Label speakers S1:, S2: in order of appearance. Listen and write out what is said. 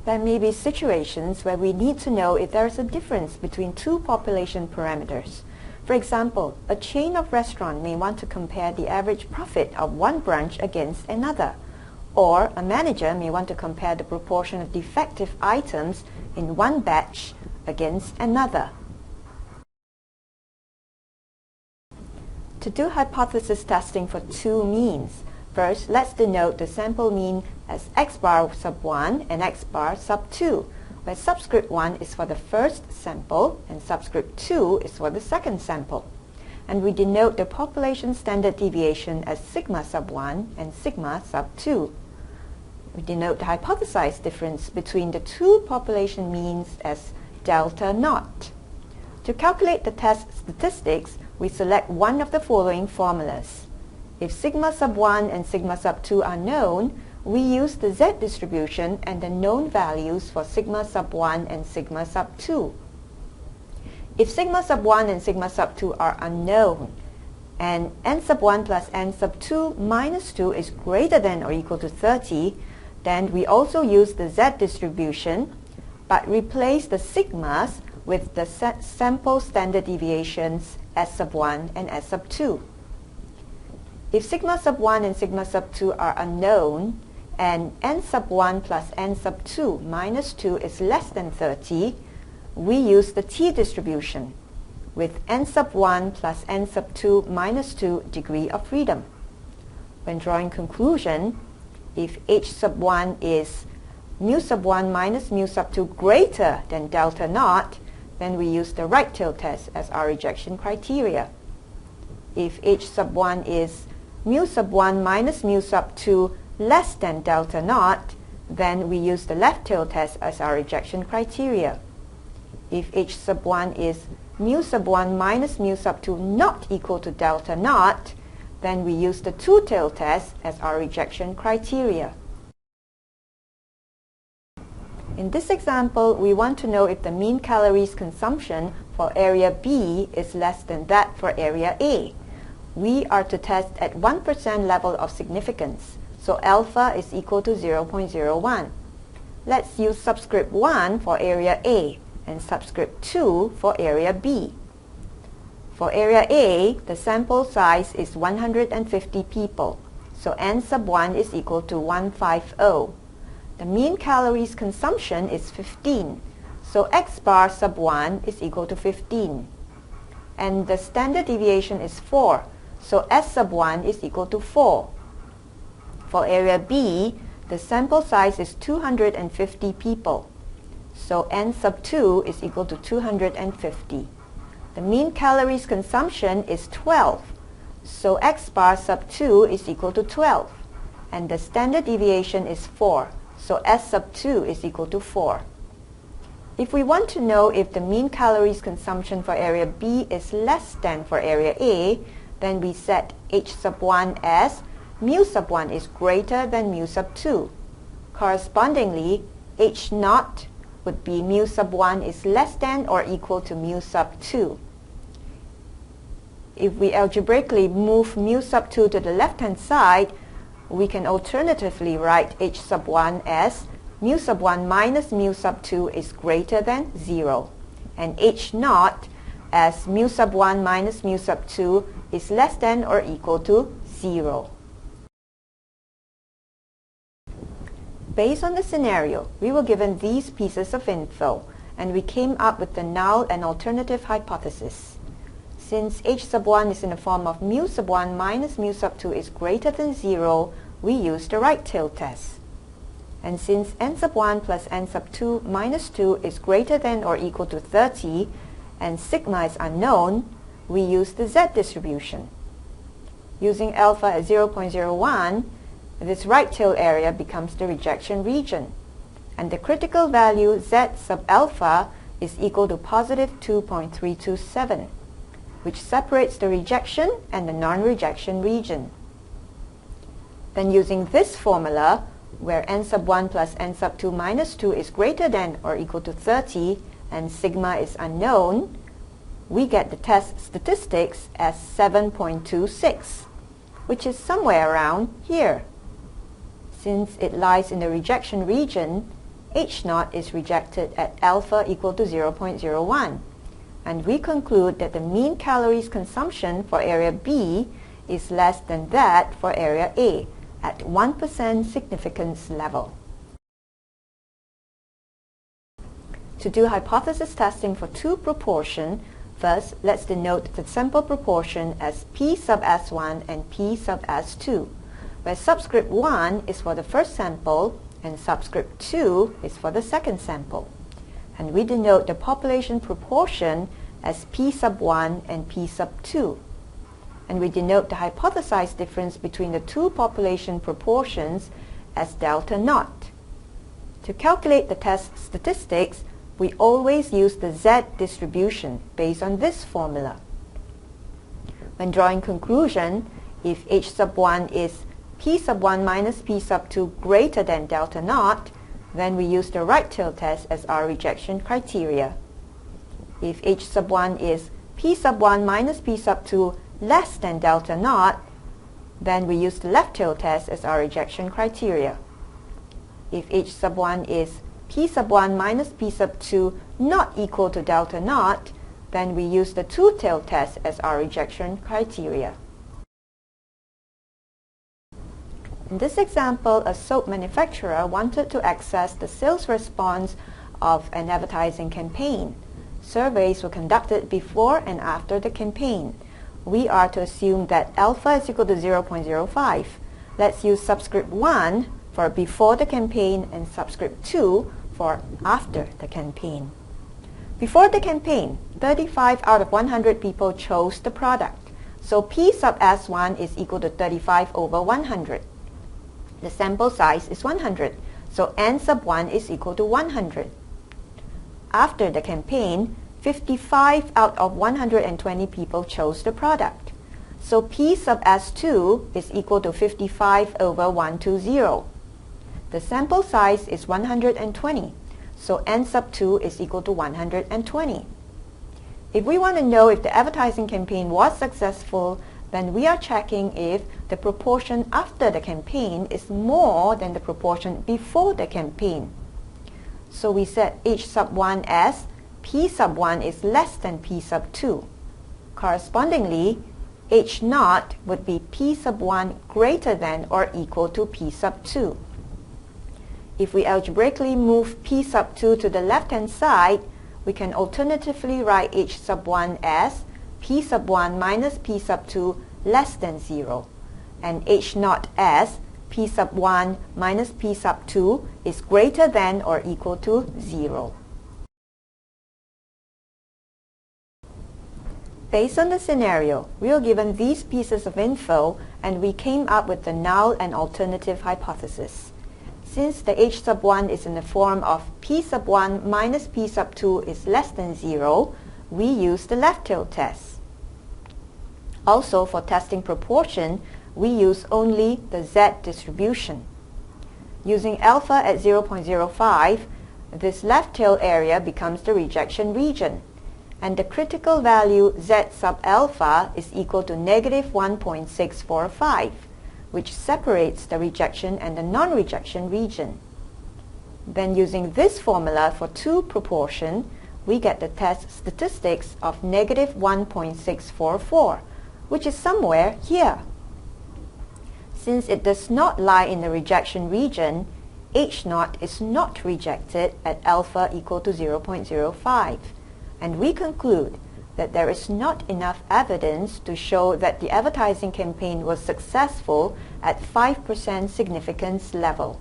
S1: There may be situations where we need to know if there is a difference between two population parameters. For example, a chain of restaurants may want to compare the average profit of one branch against another, or a manager may want to compare the proportion of defective items in one batch against another. To do hypothesis testing for two means, first, let's denote the sample mean as x bar sub 1 and x bar sub 2, where subscript 1 is for the first sample and subscript 2 is for the second sample. And we denote the population standard deviation as sigma sub 1 and sigma sub 2. We denote the hypothesized difference between the two population means as delta naught. To calculate the test statistics, we select one of the following formulas. If sigma sub 1 and sigma sub 2 are known, we use the Z distribution and the known values for sigma sub 1 and sigma sub 2. If sigma sub 1 and sigma sub 2 are unknown, and n sub 1 plus n sub 2 minus 2 is greater than or equal to 30, then we also use the Z distribution, but replace the sigmas with the sample standard deviations S sub 1 and S sub 2. If sigma sub 1 and sigma sub 2 are unknown, and n sub 1 plus n sub 2 minus 2 is less than 30, we use the T distribution with n sub 1 plus n sub 2 minus 2 degree of freedom. When drawing conclusion, if h sub 1 is mu sub 1 minus mu sub 2 greater than delta naught, then we use the right tail test as our rejection criteria. If h sub 1 is mu sub 1 minus mu sub 2 less than delta naught, then we use the left tail test as our rejection criteria. If h sub 1 is mu sub 1 minus mu sub 2 not equal to delta naught, then we use the two-tail test as our rejection criteria. In this example, we want to know if the mean calories consumption for area B is less than that for area A. We are to test at 1% level of significance, so alpha is equal to 0.01. Let's use subscript 1 for area A and subscript 2 for area B. For area A, the sample size is 150 people, so n sub 1 is equal to 150. The mean calories consumption is 15, so x bar sub 1 is equal to 15. And the standard deviation is 4, so S sub 1 is equal to 4. For area B, the sample size is 250 people, so n sub 2 is equal to 250. The mean calories consumption is 12, so x bar sub 2 is equal to 12. And the standard deviation is 4, so S sub 2 is equal to 4. If we want to know if the mean calories consumption for area B is less than for area A, then we set h sub 1 as mu sub 1 is greater than mu sub 2. Correspondingly, h naught would be mu sub 1 is less than or equal to mu sub 2. If we algebraically move mu sub 2 to the left-hand side, we can alternatively write h sub 1 as mu sub 1 minus mu sub 2 is greater than 0, and h naught as mu sub 1 minus mu sub 2 is less than or equal to 0. Based on the scenario, we were given these pieces of info, and we came up with the null and alternative hypothesis. Since h sub 1 is in the form of mu sub 1 minus mu sub 2 is greater than 0, we use the right tail test. And since n sub 1 plus n sub 2 minus 2 is greater than or equal to 30, and sigma is unknown, we use the Z distribution. Using alpha at 0.01, this right tail area becomes the rejection region, and the critical value Z sub alpha is equal to positive 2.327, which separates the rejection and the non-rejection region. Then using this formula, where n sub 1 plus n sub 2 minus 2 is greater than or equal to 30 and sigma is unknown, we get the test statistics as 7.26, which is somewhere around here. Since it lies in the rejection region, H0 is rejected at alpha equal to 0.01. And we conclude that the mean calories consumption for area B is less than that for area A at 1% significance level. To do hypothesis testing for two proportion, first let's denote the sample proportion as P sub S1 and P sub S2, where subscript 1 is for the first sample and subscript 2 is for the second sample. And we denote the population proportion as P sub 1 and P sub 2. And we denote the hypothesized difference between the two population proportions as delta naught. To calculate the test statistics, we always use the Z distribution based on this formula. When drawing conclusion, if H sub 1 is P sub 1 minus P sub 2 greater than delta naught, then we use the right tail test as our rejection criteria. If H sub 1 is P sub 1 minus P sub 2 less than delta naught, then we use the left tail test as our rejection criteria. If H sub 1 is P sub 1 minus P sub 2 not equal to delta naught, then we use the two-tail test as our rejection criteria. In this example, a soap manufacturer wanted to access the sales response of an advertising campaign. Surveys were conducted before and after the campaign. We are to assume that alpha is equal to 0.05. Let's use subscript 1 for before the campaign and subscript 2 for after the campaign. Before the campaign, 35 out of 100 people chose the product. So P sub S1 is equal to 35 over 100. The sample size is 100, so N sub 1 is equal to 100. After the campaign, 55 out of 120 people chose the product. So P sub S2 is equal to 55 over 120. The sample size is 120, so N sub 2 is equal to 120. If we want to know if the advertising campaign was successful, then we are checking if the proportion after the campaign is more than the proportion before the campaign. So we set H sub 1 as P sub 1 is less than P sub 2. Correspondingly, H0 would be P sub 1 greater than or equal to P sub 2. If we algebraically move P sub 2 to the left-hand side, we can alternatively write H sub 1 as P sub 1 minus P sub 2 less than 0, and H0 as P sub 1 minus P sub 2 is greater than or equal to 0. Based on the scenario, we were given these pieces of info and we came up with the null and alternative hypothesis. Since the H sub 1 is in the form of P sub 1 minus P sub 2 is less than 0, we use the left tail test. Also, for testing proportion, we use only the Z distribution. Using alpha at 0.05, this left tail area becomes the rejection region, and the critical value Z sub alpha is equal to negative 1.645, which separates the rejection and the non-rejection region. Then using this formula for two proportion, we get the test statistics of negative 1.644, which is somewhere here. Since it does not lie in the rejection region, H0 is not rejected at alpha equal to 0.05. And we conclude that there is not enough evidence to show that the advertising campaign was successful at 5% significance level.